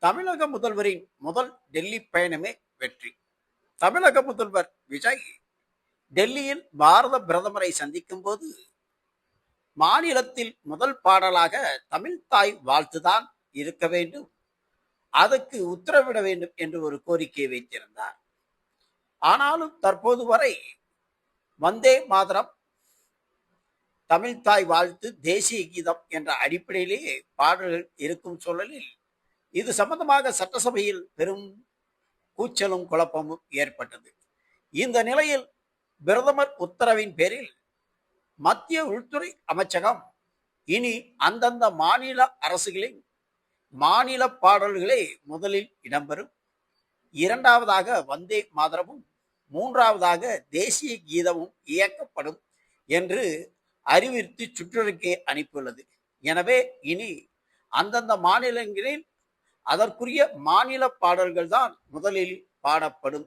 தமிழக முதல்வரின் முதல் டெல்லி பயணமே வெற்றி. தமிழக முதல்வர் விஜய் டெல்லியில் பாரத பிரதமரை சந்திக்கும் போது மாநிலத்தில் முதல் பாடலாக தமிழ் தாய் வாழ்த்துதான் இருக்க வேண்டும், அதற்கு உத்தரவிட வேண்டும் என்று ஒரு கோரிக்கை வைத்திருந்தார். ஆனாலும் தற்போது வரை வந்தே மாதரம், தமிழ் தாய் வாழ்த்து, தேசிய கீதம் என்ற அடிப்படையிலேயே பாடல்கள் இருக்கும் சூழலில் இது சம்பந்தமாக சட்டசபையில் பெரும் கூச்சலும் குழப்பமும் ஏற்பட்டது. இந்த நிலையில் பிரதமர் உத்தரவின் பேரில் மத்திய உள்துறை அமைச்சகம் இனி அந்தந்த மாநில அரசுகளின் மாநில பாடல்களே முதலில் இடம்பெறும், இரண்டாவதாக வந்தே மாதரமும், மூன்றாவதாக தேசிய கீதமும் இயக்கப்படும் என்று அறிவித்து சுற்றறிக்கை அனுப்பியுள்ளது. எனவே இனி அந்தந்த மாநிலங்களில் அதற்குரிய மாநில பாடல்கள் தான் முதலில் பாடப்படும்